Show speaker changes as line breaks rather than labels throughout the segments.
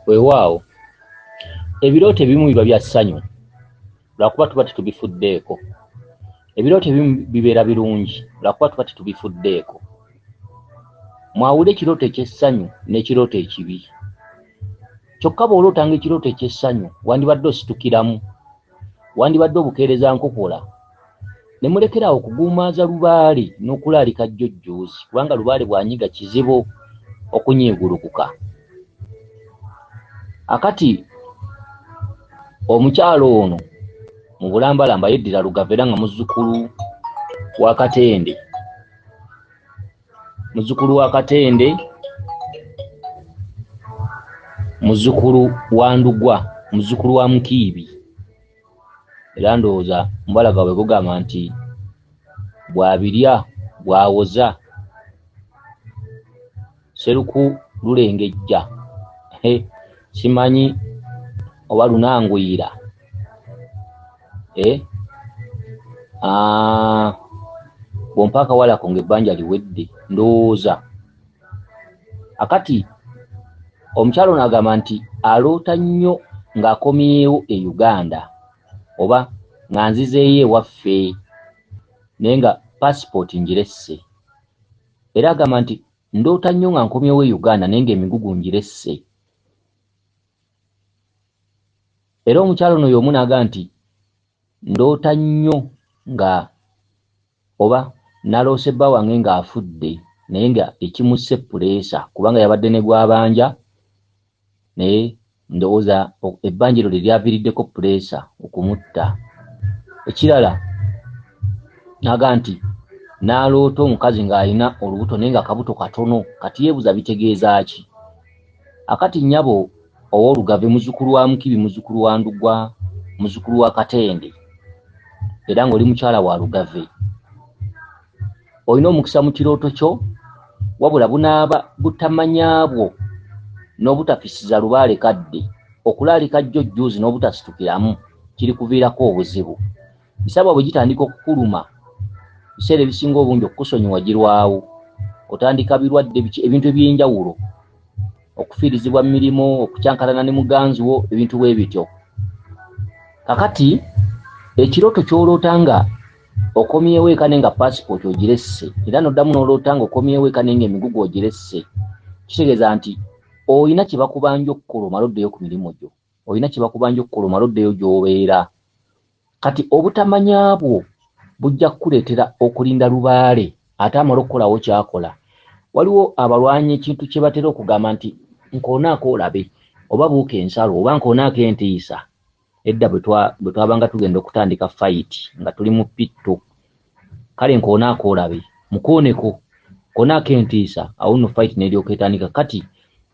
weewaawo ebirooto ebimu biba bya ssanyu lwakuba tuba tetubifuddeeko. Ebirooto ebimu bibeera birungi lwakuba tuba tetubifuddeeko. Mwawule ekirooto eky'essanyu n'ekirooto ekibi. Kyokka bw'olootanga ekirooto eky'essanyu wandibadde ositukiramu, wandibadde obukeereza nkokola, ne mulekeraawo okuguumaaza lubaale n'okulaalika jjojjoozi, kubanga lubaale bw'anyiga kizibu okunyiigulukuka. Akati omukyalo ono mu bulambalamba yeddira Lugave era nga muzzukulu wa Katende. Muzzukulu wa Katende, muzzukulu wa Ndugwa, muzzukulu wa Mukiibi. Era ndowooza Mbalaga bwe bugamba nti bw'abirya bw'awoza Seruku lulengejja. Simanyi oba lunanguyira. Bw'ompa akawalako ng'ebbanja liwedde ndowooza. Akati omukyalo ono agamba nti aloota nnyo ng'akomyewo e Uganda oba nga nzizeeyo ewaffe naye nga passport ngiresse. Era agamba nti ndoota nnyo nga nkomyewo e Uganda naye ng'emigugu ngiresse. Era omukyalo ono y'omu n'agamba nti ndoota nnyo nga oba naloose bba wange ng'afudde naye nga ekimusse puleesa kubanga yabadde ne gwabanja naye ndowooza ebbanja eryo lyeryaviriddeko puleesa okumutta. Ekirala n'agamba nti n'aloota omukazi ng'alina olubuto naye nga akabuto katono, kati yeebuza bitegeeza ki? Akati nnyabo ow'Olugave, muzzukulu wa Mukibi, muzzukulu wa Ndugwa, muzzukulu wa Katende, era ng'oli mukyala wa Lugave, olina omukisa mu kirooto kyo, wabula bunaaba butamanyaabwo n'obutafisiza lubaale kadde, okulaalika jjojjoozi n'obutasitukiramu kiri kuviirako obuzibu. Bisaba bwe gitandika okukuluma, biseera ebisinga obungi okukusonyiwa girwawo, otandika birwadde ebintu eby'enjawulo, okufiirizibwa mu mirimu, okukyankalana ne muganzi wo, ebintu bwe bityo. Kakati ekirooto ky'oloota nga okomyewo eka naye nga passport ogiresse, era n'oddamu n'oloota nga okomyewo eka naye nga emigugu ogiresse, kitegeeza nti olina kye bakubanja okukola omala oddeyo ku mirimu gyo, olina kye bakubanja okukola omala oddeyo gy'obeera. Kati obutamanyabwo bujja kukuleetera okulinda lubaale ate amala okukolawo kyakola. Waliwo abalwanyi ekintu kye batera okugamba nti nkoonaako olabe, oba buuka ensalo, oba nkoonaako entiisa. Edda bwe twabanga tugenda okutandika fight nga tuli mu pitto, kale nkoonaako olabe, mukooneko, nkoonaako entiisa, awo nno fight n'eryoka etandika. Kati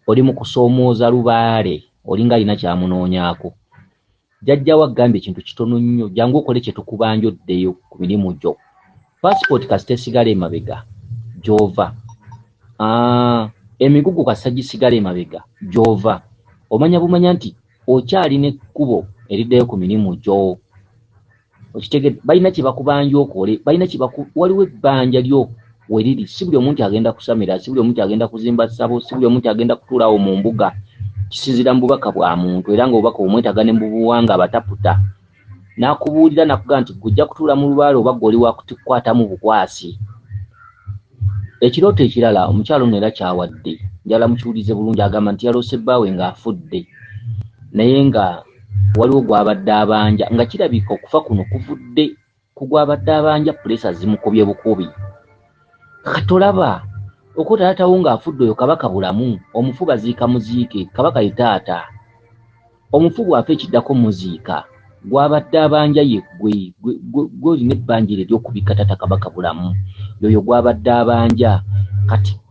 oli mu kusoomooza lubaale, olinga alina kyamunoonyaako. Jjajjawo agambye ekintu kitono nnyo, jangu okole kye tukubanja oddeyo ku mirimu gyo. Passport kasita esigala emabega gy'ova. Emigugu kasita gisigala emabega gy'ova. Omanya bumanya nti okyalina ekkubo eriddayo ku mirimu gyo. Okitegedde, balina kye bakubanja okole, waliwo ebbanja lyo we riri. Si buli omuntu agenda kusamira, si buli omuntu agenda kuzimba ssabo, si buli omuntu agenda kutuulawo mu mbuga. Kisinziira mu bubaka bwa muntu, era nga obubaka omwetaga ne mu buwanga abataputa. N'akubuulira n'akugamba nti gujja kutuula mu lubaale oba gw'oli wa kukwatamu bukwasi. Ekirooto ekirala omukyalo ono era kyawadde, njala mukiwulize bulungi, agamba nti yaloose bbaawe ng'afudde naye nga waliwo gw'abadde abanja, nga kirabika okufa kuno kuvudde ku gw'abadde abanja, puleesa zimukubye bukubi. Katolaba okwo taatawo ng'afudde oyo kabaka bulamu, omufu baziika muziike, kabaka ye taata. Omufu bw'afa ekiddako muziika, gw'abadde abanja ye gwe olina ebbanja ery'okubikka taata kabaka bulamu, yoyo gw'abadde abanja.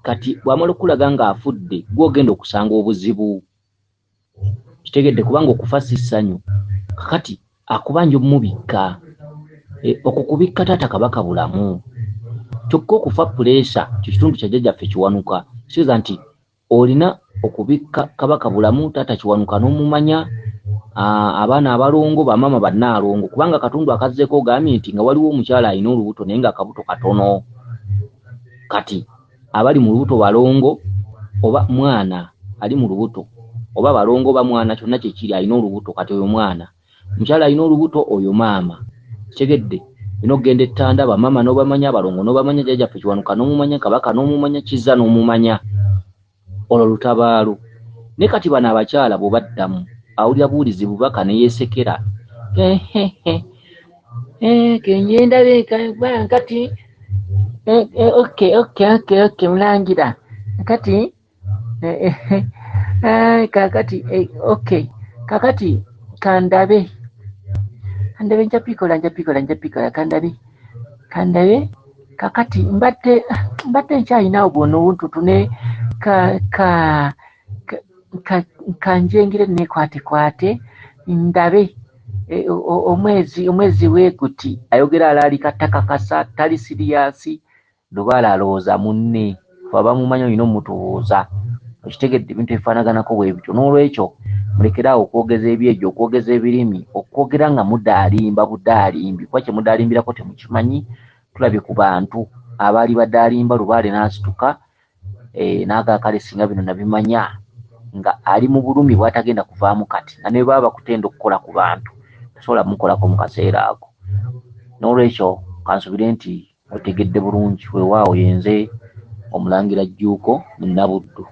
Kati bw'amala okulaga ng'afudde, gw'ogenda okusanga obuzibu. Kitegedde kubanga okufa si ssanyu. Kakati akubanja omubikka, okukubikka taata kabaka bulamu. Kyokka okufa puleesa kyo kitundu kya jjajjaffe Kiwanuka. Kitegeeza nti olina okubikka kabaka bulamu, taata Kiwanuka n'omumanya, abaana abalongo, bamaama bannaalongo, kubanga katundu akazzeeko ogambye nti nga waliwo omukyala alina olubuto naye nga akabuto katono. Kati abali mu lubuto balongo oba mwana ali mu lubuto oba balongo ba mwana kyonna kyekiri alina olubuto kati oyo mwana mukyala alina olubuto oyo maama kitegedde ino genda ettanda bamama n'obamanya balongo n'obamanya jjajjaffe Kiwanuka n'omumanya Kabaka n'omumanya Kizza n'omumanya olwo lutabaalo ne kati bano abakyala bwe baddamu awulira buulizi bubaka ne yeesekera kenjenda beka kati okay mulangira kati kakati okay kakati kandabe nja pikola kandabe kakati mbadde nkyalinawo bwonna obuntutu ne kanjengere nekwatekwate ndabe omwezi weguti ayogera alaalika takakasa tali siriyasi lubaala alowooza munne abamumanya olina omutubuuza okitegedde ebintu ebifaanaganako bwe bityo n'olwekyo mulekeraawo okwogeza ebyejjo okwogeza ebirimi okwogera nga mudaalimba budaalimbi kuba kye mudaalimbirako temukimanyi tulabye ku bantu abaali badaalimba lubaale n'asituka n'agaakale singa bino nabimanya nga ali mu bulumi bw'atagenda kuvaamu kati nga ne baba bakutenda okukola ku bantu tasobola mukolako mu kaseera ako n'olwekyo kansubire nti otegedde bulungi weewaawo yenze Omulangira Jjuuko Nabuddu.